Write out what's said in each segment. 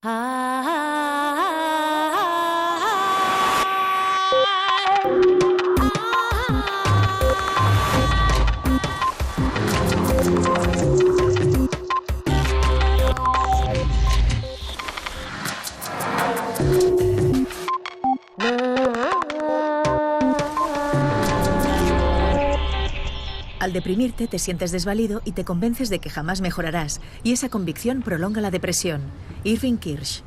Al deprimirte, te sientes desvalido y te convences de que jamás mejorarás, y esa convicción prolonga la depresión. Irving Kirsch.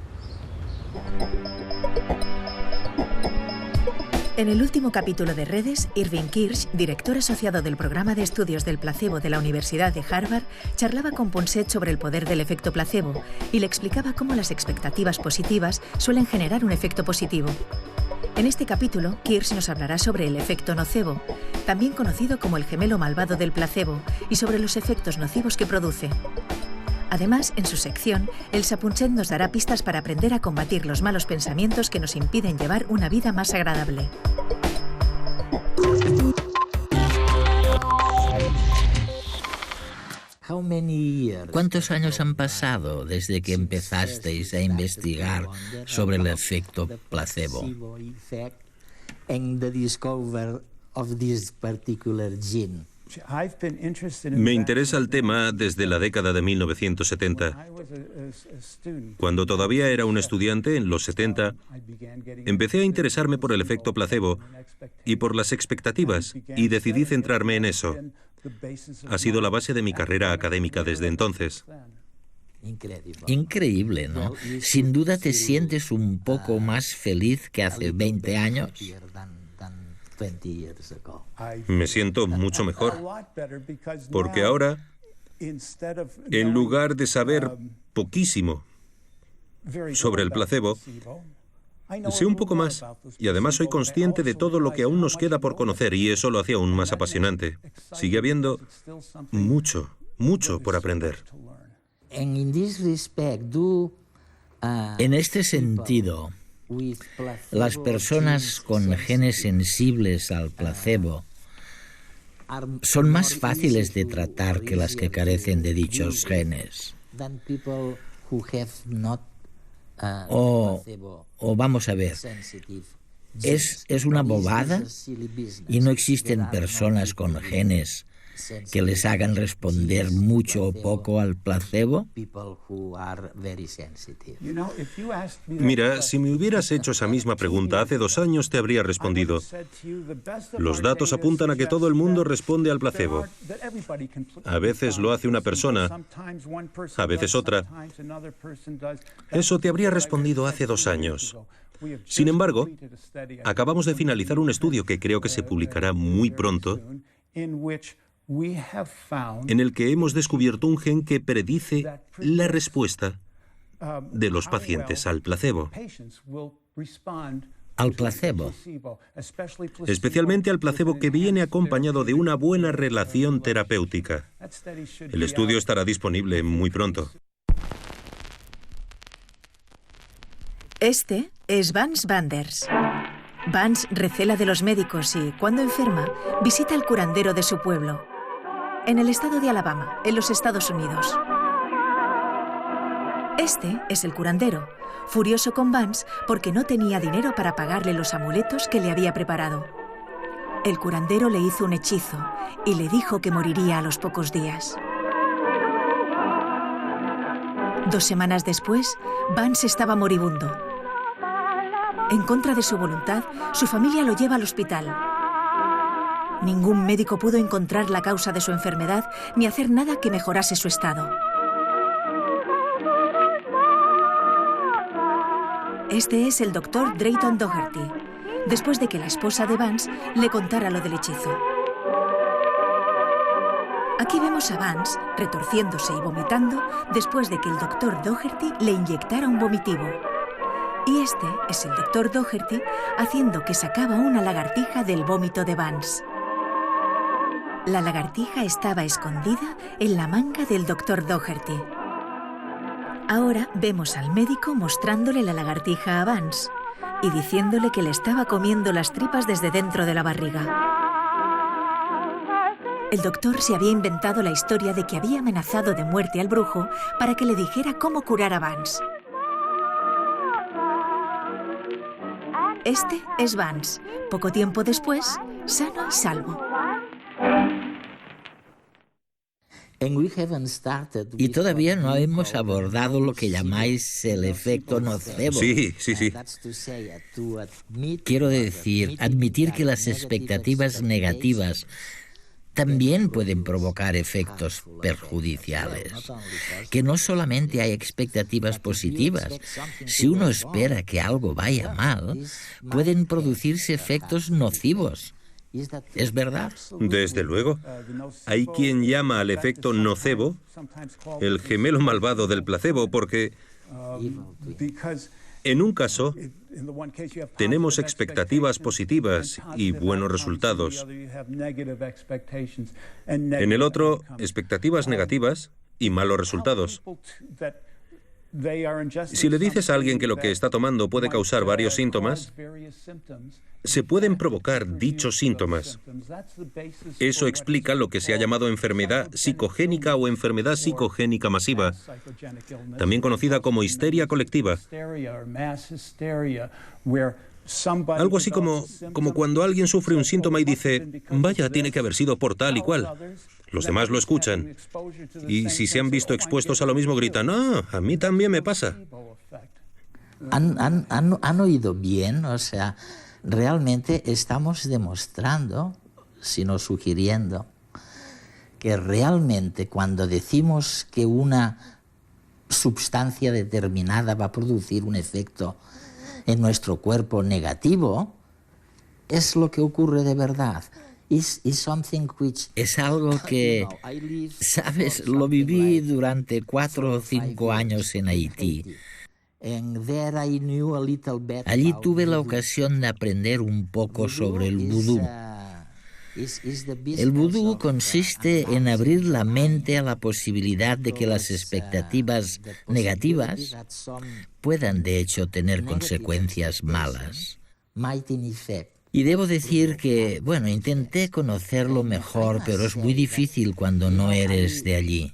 En el último capítulo de Redes, Irving Kirsch, director asociado del programa de estudios del placebo de la Universidad de Harvard, charlaba con Ponset sobre el poder del efecto placebo y le explicaba cómo las expectativas positivas suelen generar un efecto positivo. En este capítulo, Kirsch nos hablará sobre el efecto nocebo, también conocido como el gemelo malvado del placebo, y sobre los efectos nocivos que produce. Además, en su sección, Elsa Punset nos dará pistas para aprender a combatir los malos pensamientos que nos impiden llevar una vida más agradable. ¿Cuántos años han pasado desde que empezasteis a investigar sobre el efecto placebo? Me interesa el tema desde la década de 1970. Cuando todavía era un estudiante, en los 70, empecé a interesarme por el efecto placebo y por las expectativas, y decidí centrarme en eso. Ha sido la base de mi carrera académica desde entonces. Increíble, ¿no? Sin duda te sientes un poco más feliz que hace 20 años. Me siento mucho mejor, porque ahora, en lugar de saber poquísimo sobre el placebo, sé un poco más, y además soy consciente de todo lo que aún nos queda por conocer, y eso lo hace aún más apasionante. Sigue habiendo mucho por aprender. En este sentido, las personas con genes sensibles al placebo son más fáciles de tratar que las que carecen de dichos genes. O vamos a ver, ¿es una bobada? ¿Y no existen personas con genes que les hagan responder mucho o poco al placebo? Mira, si me hubieras hecho esa misma pregunta hace 2 años, te habría respondido: los datos apuntan a que todo el mundo responde al placebo. A veces lo hace una persona, a veces otra. Eso te habría respondido hace 2 años. Sin embargo, acabamos de finalizar un estudio que creo que se publicará muy pronto, en el que hemos descubierto un gen que predice la respuesta de los pacientes al placebo. ¿Al placebo? Especialmente al placebo, que viene acompañado de una buena relación terapéutica. El estudio estará disponible muy pronto. Este es Vance Vanders. Vance recela de los médicos y, cuando enferma, visita al curandero de su pueblo, en el estado de Alabama, en los Estados Unidos. Este es el curandero, furioso con Vance porque no tenía dinero para pagarle los amuletos que le había preparado. El curandero le hizo un hechizo y le dijo que moriría a los pocos días. 2 semanas después, Vance estaba moribundo. En contra de su voluntad, su familia lo lleva al hospital. Ningún médico pudo encontrar la causa de su enfermedad ni hacer nada que mejorase su estado. Este es el doctor Drayton Doherty, después de que la esposa de Vance le contara lo del hechizo. Aquí vemos a Vance retorciéndose y vomitando después de que el doctor Doherty le inyectara un vomitivo. Y este es el doctor Doherty haciendo que sacaba una lagartija del vómito de Vance. La lagartija estaba escondida en la manga del doctor Doherty. Ahora vemos al médico mostrándole la lagartija a Vance y diciéndole que le estaba comiendo las tripas desde dentro de la barriga. El doctor se había inventado la historia de que había amenazado de muerte al brujo para que le dijera cómo curar a Vance. Este es Vance. Poco tiempo después, sano y salvo. Y todavía no hemos abordado lo que llamáis el efecto nocebo. Sí. Quiero decir, admitir que las expectativas negativas también pueden provocar efectos perjudiciales. Que no solamente hay expectativas positivas. Si uno espera que algo vaya mal, pueden producirse efectos nocivos. ¿Es verdad? Desde luego. Hay quien llama al efecto nocebo el gemelo malvado del placebo, porque en un caso tenemos expectativas positivas y buenos resultados. En el otro, expectativas negativas y malos resultados. Si le dices a alguien que lo que está tomando puede causar varios síntomas, se pueden provocar dichos síntomas. Eso explica lo que se ha llamado enfermedad psicogénica o enfermedad psicogénica masiva, también conocida como histeria colectiva. Algo así como cuando alguien sufre un síntoma y dice, vaya, tiene que haber sido por tal y cual. Los demás lo escuchan. Y si se han visto expuestos a lo mismo, gritan, a mí también me pasa. ¿Han oído bien? O sea, realmente estamos demostrando, sino sugiriendo, que realmente cuando decimos que una sustancia determinada va a producir un efecto en nuestro cuerpo negativo, es lo que ocurre de verdad. Es algo que, ¿sabes? Lo viví durante 4 o 5 años en Haití. Allí tuve la ocasión de aprender un poco sobre el vudú. El vudú consiste en abrir la mente a la posibilidad de que las expectativas negativas puedan de hecho tener consecuencias malas. Y debo decir que, intenté conocerlo mejor, pero es muy difícil cuando no eres de allí.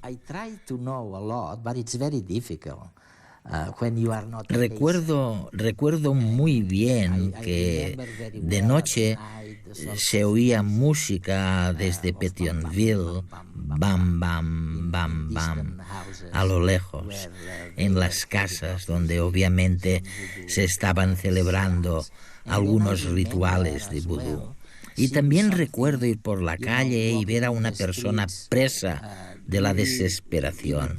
Recuerdo muy bien que de noche se oía música desde Pétionville, bam, bam, bam, bam, a lo lejos, en las casas donde obviamente se estaban celebrando algunos rituales de vudú. Y también recuerdo ir por la calle y ver a una persona presa de la desesperación,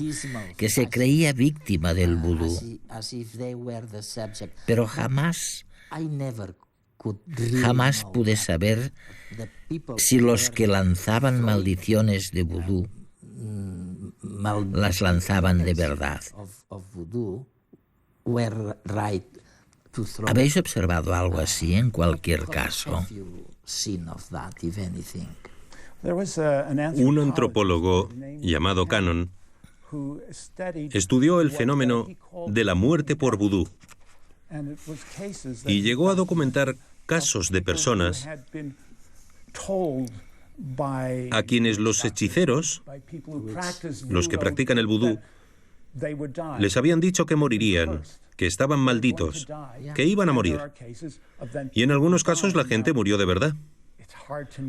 que se creía víctima del vudú. Pero jamás pude saber si los que lanzaban maldiciones de vudú las lanzaban de verdad. ¿Habéis observado algo así en cualquier caso? Un antropólogo llamado Cannon estudió el fenómeno de la muerte por vudú y llegó a documentar casos de personas a quienes los hechiceros, los que practican el vudú, les habían dicho que morirían, que estaban malditos, que iban a morir. Y en algunos casos la gente murió de verdad.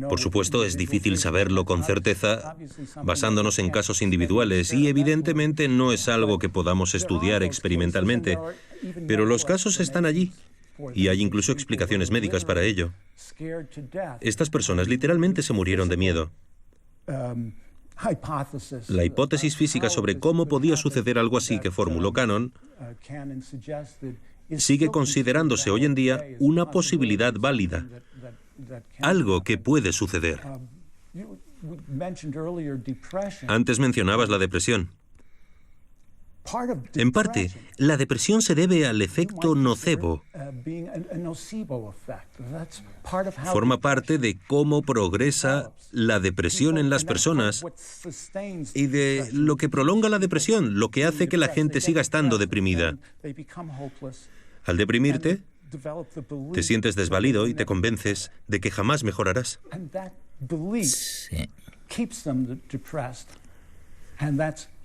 Por supuesto, es difícil saberlo con certeza basándonos en casos individuales y evidentemente no es algo que podamos estudiar experimentalmente, pero los casos están allí y hay incluso explicaciones médicas para ello. Estas personas literalmente se murieron de miedo. La hipótesis física sobre cómo podía suceder algo así que formuló Cannon sigue considerándose hoy en día una posibilidad válida, algo que puede suceder. Antes mencionabas la depresión. En parte, la depresión se debe al efecto nocebo. Forma parte de cómo progresa la depresión en las personas y de lo que prolonga la depresión, lo que hace que la gente siga estando deprimida. Al deprimirte, te sientes desvalido y te convences de que jamás mejorarás. Sí.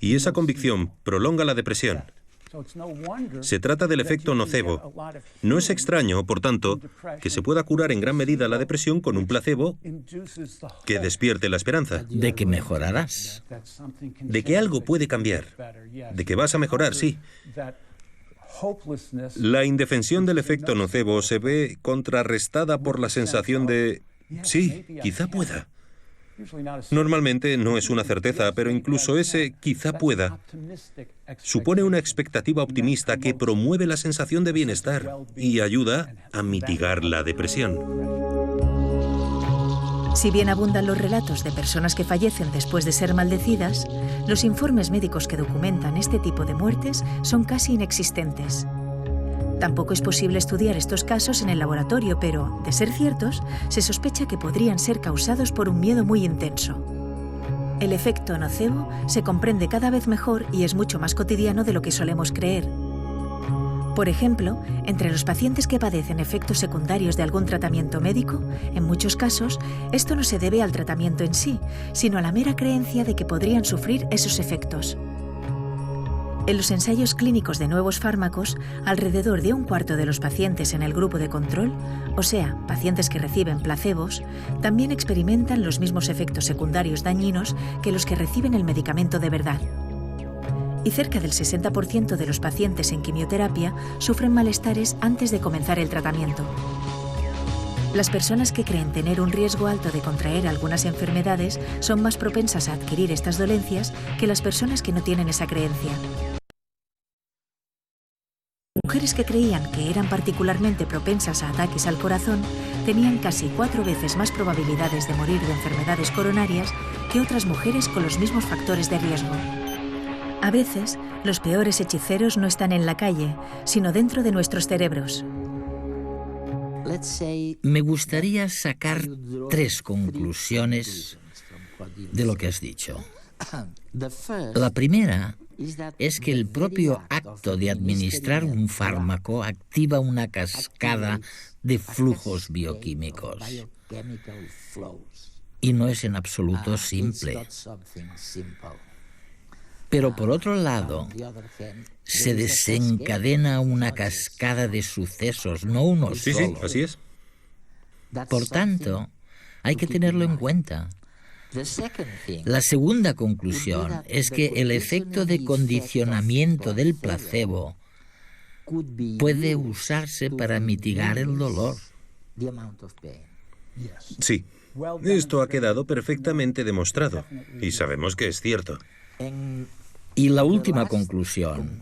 Y esa convicción prolonga la depresión. Se trata del efecto nocebo. No es extraño, por tanto, que se pueda curar en gran medida la depresión con un placebo que despierte la esperanza. De que mejorarás. De que algo puede cambiar. De que vas a mejorar, sí. La indefensión del efecto nocebo se ve contrarrestada por la sensación de, sí, quizá pueda. Normalmente no es una certeza, pero incluso ese quizá pueda supone una expectativa optimista que promueve la sensación de bienestar y ayuda a mitigar la depresión. Si bien abundan los relatos de personas que fallecen después de ser maldecidas, los informes médicos que documentan este tipo de muertes son casi inexistentes. Tampoco es posible estudiar estos casos en el laboratorio, pero, de ser ciertos, se sospecha que podrían ser causados por un miedo muy intenso. El efecto nocebo se comprende cada vez mejor y es mucho más cotidiano de lo que solemos creer. Por ejemplo, entre los pacientes que padecen efectos secundarios de algún tratamiento médico, en muchos casos, esto no se debe al tratamiento en sí, sino a la mera creencia de que podrían sufrir esos efectos. En los ensayos clínicos de nuevos fármacos, alrededor de un cuarto de los pacientes en el grupo de control, o sea, pacientes que reciben placebos, también experimentan los mismos efectos secundarios dañinos que los que reciben el medicamento de verdad. Y cerca del 60% de los pacientes en quimioterapia sufren malestares antes de comenzar el tratamiento. Las personas que creen tener un riesgo alto de contraer algunas enfermedades son más propensas a adquirir estas dolencias que las personas que no tienen esa creencia. Mujeres que creían que eran particularmente propensas a ataques al corazón tenían casi 4 veces más probabilidades de morir de enfermedades coronarias que otras mujeres con los mismos factores de riesgo. A veces, los peores hechiceros no están en la calle, sino dentro de nuestros cerebros. Me gustaría sacar 3 conclusiones de lo que has dicho. La primera es que el propio acto de administrar un fármaco activa una cascada de flujos bioquímicos. Y no es en absoluto simple. Pero por otro lado, se desencadena una cascada de sucesos, no uno solo. Sí, así es. Por tanto, hay que tenerlo en cuenta. La segunda conclusión es que el efecto de condicionamiento del placebo puede usarse para mitigar el dolor. Sí, esto ha quedado perfectamente demostrado y sabemos que es cierto. Y la última conclusión,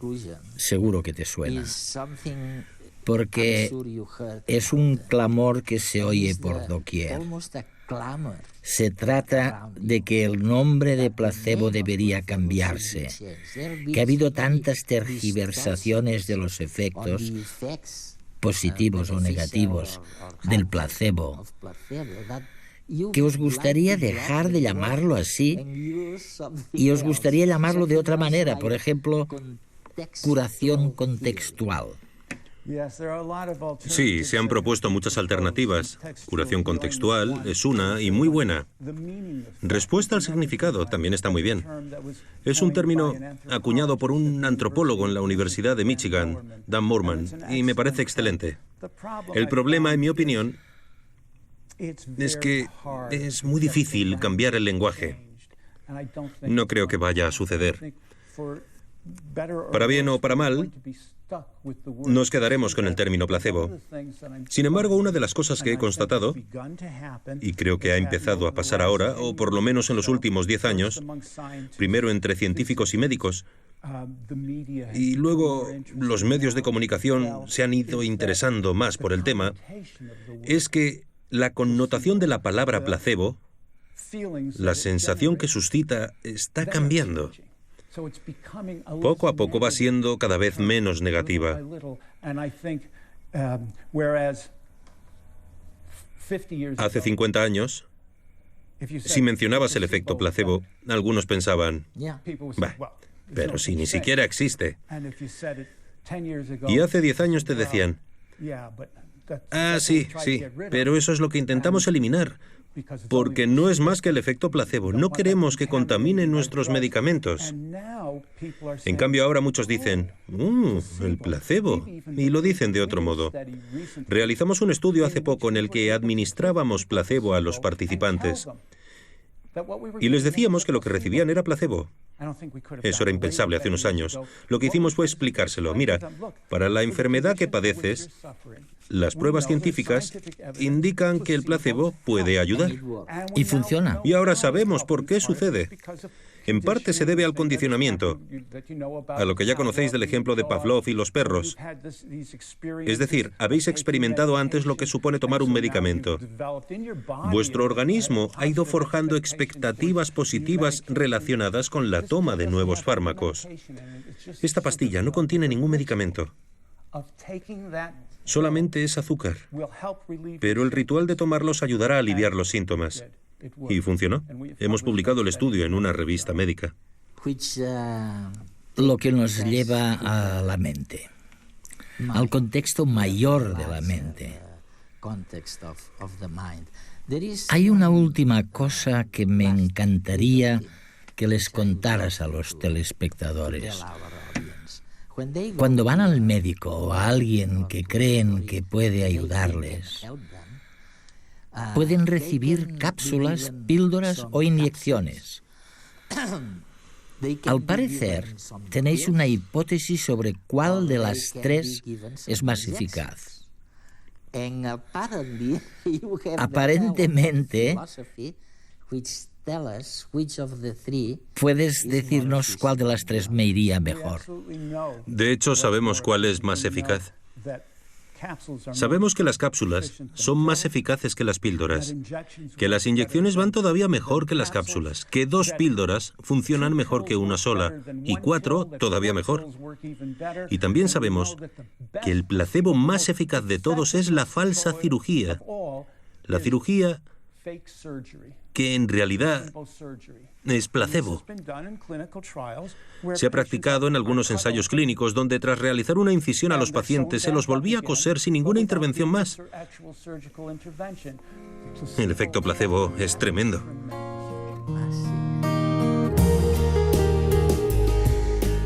seguro que te suena, porque es un clamor que se oye por doquier. Se trata de que el nombre de placebo debería cambiarse, que ha habido tantas tergiversaciones de los efectos, positivos o negativos, del placebo, que os gustaría dejar de llamarlo así y os gustaría llamarlo de otra manera, por ejemplo, curación contextual. Sí, se han propuesto muchas alternativas. Curación contextual es una y muy buena. Respuesta al significado también está muy bien. Es un término acuñado por un antropólogo en la Universidad de Michigan, Dan Moorman, y me parece excelente. El problema, en mi opinión, es que es muy difícil cambiar el lenguaje. No creo que vaya a suceder. Para bien o para mal, nos quedaremos con el término placebo. Sin embargo, una de las cosas que he constatado, y creo que ha empezado a pasar ahora, o por lo menos en los últimos 10 años, primero entre científicos y médicos, y luego los medios de comunicación se han ido interesando más por el tema, es que la connotación de la palabra placebo, la sensación que suscita, está cambiando. Poco a poco va siendo cada vez menos negativa. Hace 50 años, si mencionabas el efecto placebo, algunos pensaban, bah, pero si ni siquiera existe. Y hace 10 años te decían, ah, sí, pero eso es lo que intentamos eliminar, Porque no es más que el efecto placebo. No queremos que contaminen nuestros medicamentos. En cambio, ahora muchos dicen, el placebo, y lo dicen de otro modo. Realizamos un estudio hace poco en el que administrábamos placebo a los participantes y les decíamos que lo que recibían era placebo. Eso era impensable hace unos años. Lo que hicimos fue explicárselo. Mira, para la enfermedad que padeces, las pruebas científicas indican que el placebo puede ayudar. Y funciona. Y ahora sabemos por qué sucede. En parte se debe al condicionamiento, a lo que ya conocéis del ejemplo de Pavlov y los perros. Es decir, habéis experimentado antes lo que supone tomar un medicamento. Vuestro organismo ha ido forjando expectativas positivas relacionadas con la toma de nuevos fármacos. Esta pastilla no contiene ningún medicamento. Solamente es azúcar. Pero el ritual de tomarlos ayudará a aliviar los síntomas. Y funcionó. Hemos publicado el estudio en una revista médica. Lo que nos lleva a la mente, al contexto mayor de la mente. Hay una última cosa que me encantaría que les contaras a los telespectadores. Cuando van al médico o a alguien que creen que puede ayudarles, pueden recibir cápsulas, píldoras o inyecciones. Al parecer, tenéis una hipótesis sobre cuál de las tres es más eficaz. Aparentemente, ¿puedes decirnos cuál de las tres me iría mejor? De hecho, sabemos cuál es más eficaz. Sabemos que las cápsulas son más eficaces que las píldoras, que las inyecciones van todavía mejor que las cápsulas, que 2 píldoras funcionan mejor que una sola, y 4 todavía mejor. Y también sabemos que el placebo más eficaz de todos es la falsa cirugía. La cirugía que en realidad es placebo. Se ha practicado en algunos ensayos clínicos donde tras realizar una incisión a los pacientes se los volvía a coser sin ninguna intervención más. El efecto placebo es tremendo.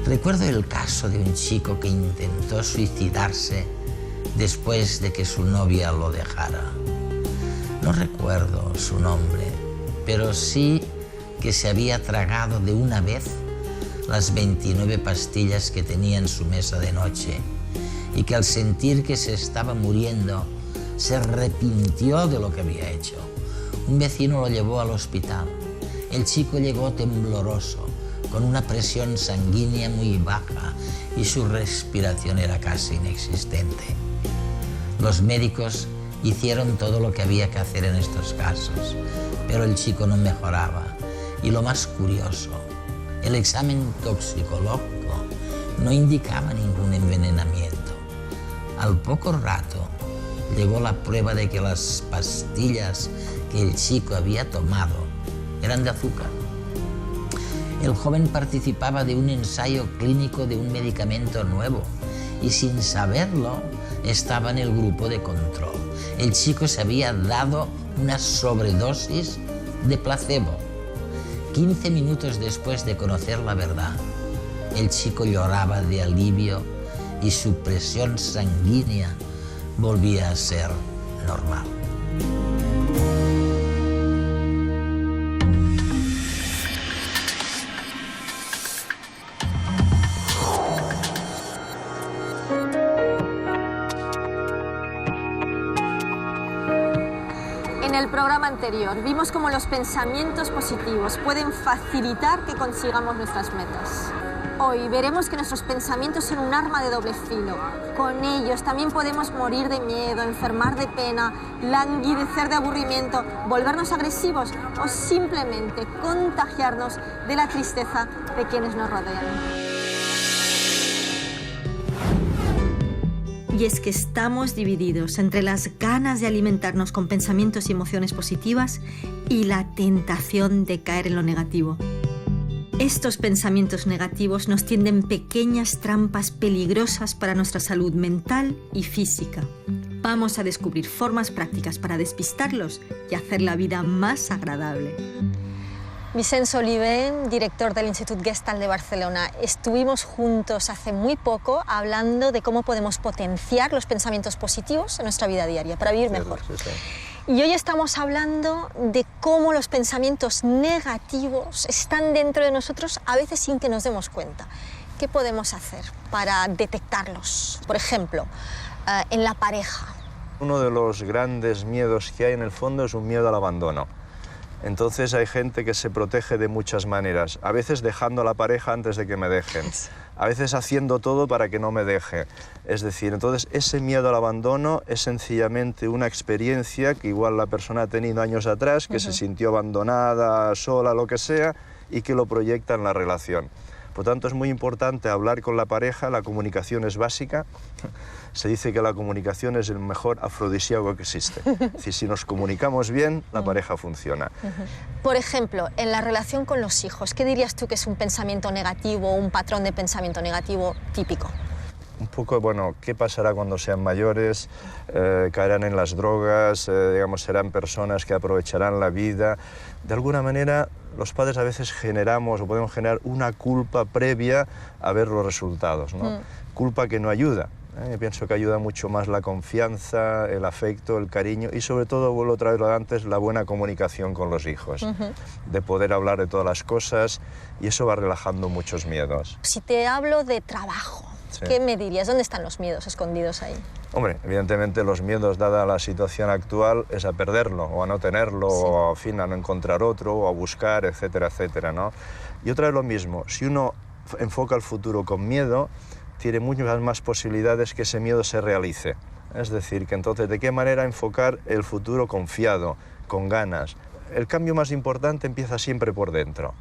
Recuerdo el caso de un chico que intentó suicidarse después de que su novia lo dejara. No recuerdo su nombre, pero sí que se había tragado de una vez las 29 pastillas que tenía en su mesa de noche y que al sentir que se estaba muriendo se arrepintió de lo que había hecho. Un vecino lo llevó al hospital. El chico llegó tembloroso, con una presión sanguínea muy baja y su respiración era casi inexistente. Los médicos hicieron todo lo que había que hacer en estos casos, pero el chico no mejoraba. Y lo más curioso, el examen toxicológico no indicaba ningún envenenamiento. Al poco rato llegó la prueba de que las pastillas que el chico había tomado eran de azúcar. El joven participaba de un ensayo clínico de un medicamento nuevo y sin saberlo estaba en el grupo de control. El chico se había dado una sobredosis de placebo. 15 minutos después de conocer la verdad, el chico lloraba de alivio y su presión sanguínea volvía a ser normal. En el programa anterior vimos cómo los pensamientos positivos pueden facilitar que consigamos nuestras metas. Hoy veremos que nuestros pensamientos son un arma de doble filo. Con ellos también podemos morir de miedo, enfermar de pena, languidecer de aburrimiento, volvernos agresivos o simplemente contagiarnos de la tristeza de quienes nos rodean. Y es que estamos divididos entre las ganas de alimentarnos con pensamientos y emociones positivas y la tentación de caer en lo negativo. Estos pensamientos negativos nos tienden pequeñas trampas peligrosas para nuestra salud mental y física. Vamos a descubrir formas prácticas para despistarlos y hacer la vida más agradable. Vicenç Oliver, director del Institut Gestalt de Barcelona, estuvimos juntos hace muy poco hablando de cómo podemos potenciar los pensamientos positivos en nuestra vida diaria para vivir mejor. Y hoy estamos hablando de cómo los pensamientos negativos están dentro de nosotros a veces sin que nos demos cuenta. ¿Qué podemos hacer para detectarlos? Por ejemplo, en la pareja. Uno de los grandes miedos que hay en el fondo es un miedo al abandono. Entonces hay gente que se protege de muchas maneras, a veces dejando a la pareja antes de que me dejen, a veces haciendo todo para que no me deje. Es decir, entonces ese miedo al abandono es sencillamente una experiencia que igual la persona ha tenido años atrás, que se sintió abandonada, sola, lo que sea, y que lo proyecta en la relación. Por tanto, es muy importante hablar con la pareja, la comunicación es básica. Se dice que la comunicación es el mejor afrodisíaco que existe. Es decir, si nos comunicamos bien, la pareja funciona. Por ejemplo, en la relación con los hijos, ¿qué dirías tú que es un pensamiento negativo, un patrón de pensamiento negativo típico? Un poco, bueno, ¿qué pasará cuando sean mayores? Caerán en las drogas, digamos, serán personas que aprovecharán la vida. De alguna manera, los padres a veces generamos o podemos generar una culpa previa a ver los resultados, ¿no? Culpa que no ayuda. Yo pienso que ayuda mucho más la confianza, el afecto, el cariño y sobre todo, vuelvo otra vez lo de antes, la buena comunicación con los hijos, de poder hablar de todas las cosas y eso va relajando muchos miedos. Si te hablo de trabajo, ¿qué me dirías? ¿Dónde están los miedos escondidos ahí? Hombre, evidentemente los miedos, dada la situación actual, es a perderlo o a no tenerlo o, en fin, a no encontrar otro o a buscar, etcétera, etcétera, ¿no? Y otra vez lo mismo, si uno enfoca el futuro con miedo, tiene muchas más posibilidades que ese miedo se realice. Es decir, que entonces, ¿de qué manera enfocar el futuro confiado, con ganas? El cambio más importante empieza siempre por dentro.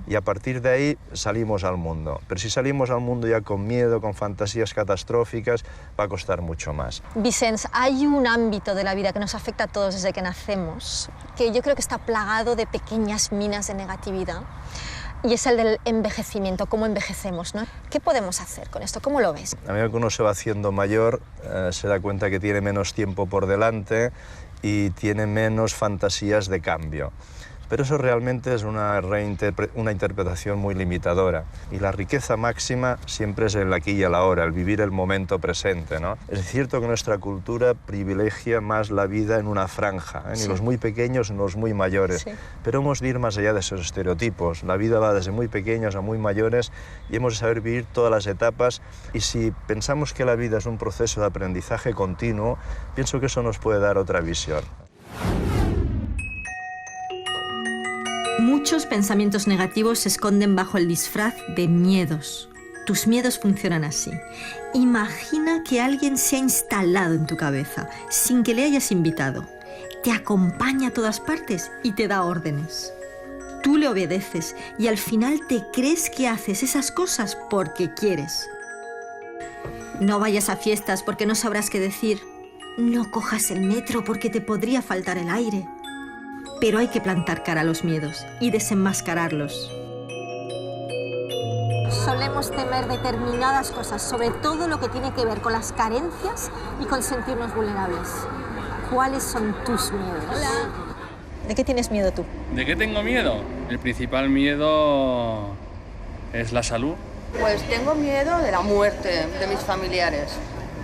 Y a partir de ahí salimos al mundo. Pero si salimos al mundo ya con miedo, con fantasías catastróficas, va a costar mucho más. Vicenç, hay un ámbito de la vida que nos afecta a todos desde que nacemos, que yo creo que está plagado de pequeñas minas de negatividad, y es el del envejecimiento, cómo envejecemos, ¿no? ¿Qué podemos hacer con esto? ¿Cómo lo ves? A medida que uno se va haciendo mayor, se da cuenta que tiene menos tiempo por delante y tiene menos fantasías de cambio. Pero eso realmente es una interpretación muy limitadora. Y la riqueza máxima siempre es el aquí y el ahora, el vivir el momento presente, ¿no? Es cierto que nuestra cultura privilegia más la vida en una franja, ni los muy pequeños ni los muy mayores. Pero hemos de ir más allá de esos estereotipos. La vida va desde muy pequeños a muy mayores y hemos de saber vivir todas las etapas. Y si pensamos que la vida es un proceso de aprendizaje continuo, pienso que eso nos puede dar otra visión. Muchos pensamientos negativos se esconden bajo el disfraz de miedos. Tus miedos funcionan así. Imagina que alguien se ha instalado en tu cabeza sin que le hayas invitado. Te acompaña a todas partes y te da órdenes. Tú le obedeces y al final te crees que haces esas cosas porque quieres. No vayas a fiestas porque no sabrás qué decir. No cojas el metro porque te podría faltar el aire. Pero hay que plantar cara a los miedos y desenmascararlos. Solemos temer determinadas cosas, sobre todo lo que tiene que ver con las carencias y con sentirnos vulnerables. ¿Cuáles son tus miedos? Hola. ¿De qué tienes miedo tú? ¿De qué tengo miedo? El principal miedo es la salud. Pues tengo miedo de la muerte de mis familiares.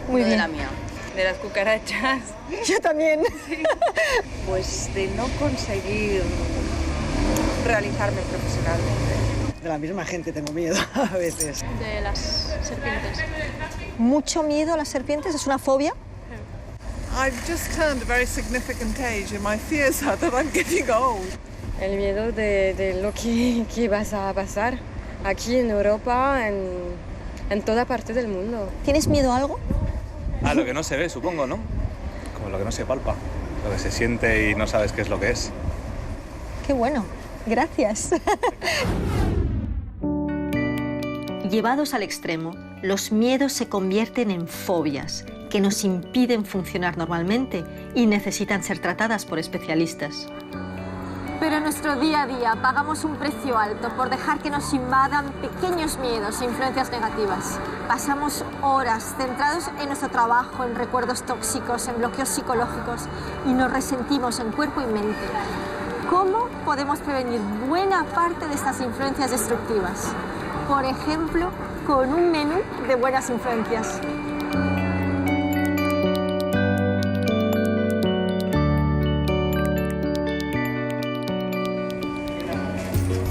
Muy bien. De la mía. De las cucarachas. Yo también. Sí. Pues de no conseguir realizarme profesionalmente. De la misma gente tengo miedo a veces. De las serpientes. ¿Mucho miedo a las serpientes? ¿Es una fobia? I've just turned a very significant age and my fears are that I'm getting old. El miedo de lo que vas a pasar aquí en Europa, en toda parte del mundo. ¿Tienes miedo a algo? A lo que no se ve, supongo, ¿no? Como lo que no se palpa, lo que se siente y no sabes qué es lo que es. Qué bueno, gracias. Llevados al extremo, los miedos se convierten en fobias que nos impiden funcionar normalmente y necesitan ser tratadas por especialistas. Pero en nuestro día a día pagamos un precio alto por dejar que nos invadan pequeños miedos e influencias negativas. Pasamos horas centrados en nuestro trabajo, en recuerdos tóxicos, en bloqueos psicológicos y nos resentimos en cuerpo y mente. ¿Cómo podemos prevenir buena parte de estas influencias destructivas? Por ejemplo, con un menú de buenas influencias.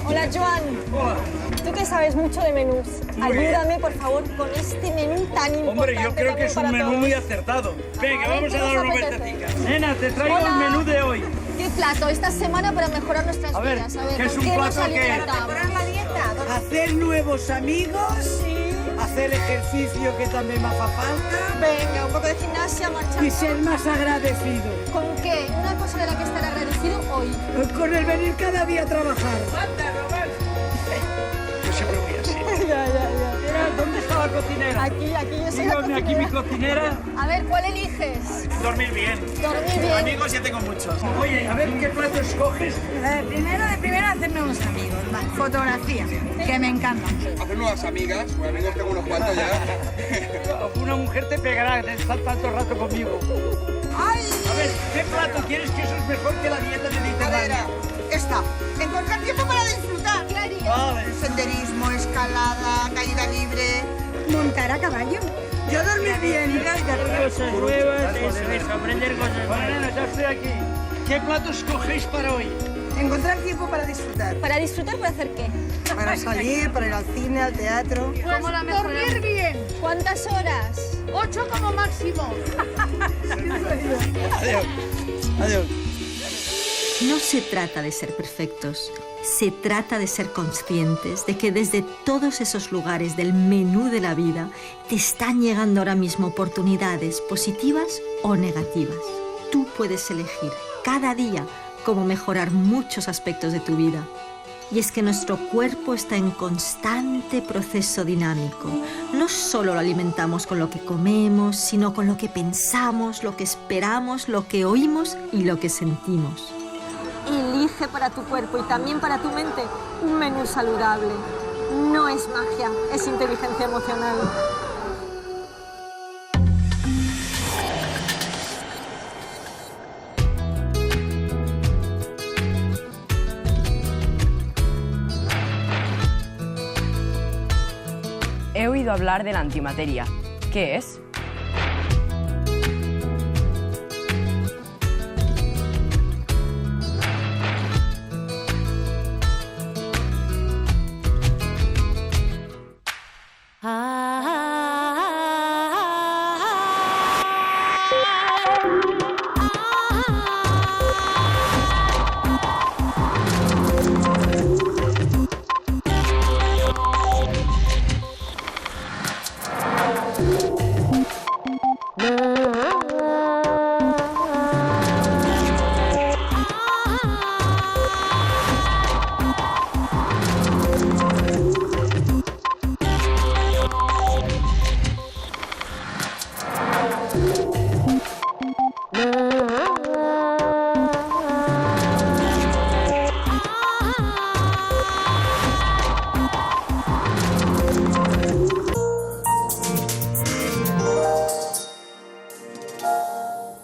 Hola, Joan. Hola. Tú que sabes mucho de menús, ayúdame, por favor, con este menú tan importante. Hombre, yo creo que es un menú muy acertado. Venga, vamos a dar una vueltecita. Nena, te traigo el menú de hoy. ¿Qué plato esta semana para mejorar nuestras vidas? A ver, ¿qué es un ¿con qué plato nos que alimentamos? ¿Mejorar la dieta? Hacer nuevos amigos, hacer ejercicio que también me hace falta. Venga, un poco de gimnasia, marchamos. Y ser más agradecido. ¿Con qué? Una cosa de la que estar agradecido hoy. Con el venir cada día a trabajar. Yo siempre voy así. Ya. Mira, ¿dónde está la cocinera? Aquí, yo soy la cocinera. Aquí mi cocinera. A ver, ¿cuál eliges? Dormir bien. Dormir bien. Amigos ya tengo muchos. Oye, a ver qué plato escoges. Primero hacerme unos amigos. Fotografía, que me encanta. Hacer nuevas amigas, pues amigos tengo unos cuantos ya. Una mujer te pegará de estar tanto rato conmigo. ¡Ay! A ver, ¿qué plato quieres que eso es mejor que la dieta mediterránea? Esta. Encontrar tiempo para disfrutar. ¿Qué harías? Vale. Senderismo, escalada, caída libre. Montar a caballo. Yo dormir bien. Cosas nuevas, eso, aprender cosas nuevas. Bueno, nena, ya estoy aquí. ¿Qué plato escogéis para hoy? Encontrar tiempo para disfrutar. ¿Para disfrutar para hacer qué? Para salir, para ir al cine, al teatro. ¿Cómo la mejoramos? Dormir bien. ¿Cuántas horas? 8 como máximo. Adiós. No se trata de ser perfectos, se trata de ser conscientes de que desde todos esos lugares del menú de la vida te están llegando ahora mismo oportunidades positivas o negativas. Tú puedes elegir cada día cómo mejorar muchos aspectos de tu vida. Y es que nuestro cuerpo está en constante proceso dinámico. No solo lo alimentamos con lo que comemos, sino con lo que pensamos, lo que esperamos, lo que oímos y lo que sentimos. Elige para tu cuerpo y también para tu mente un menú saludable. No es magia, es inteligencia emocional. He oído hablar de la antimateria. ¿Qué es?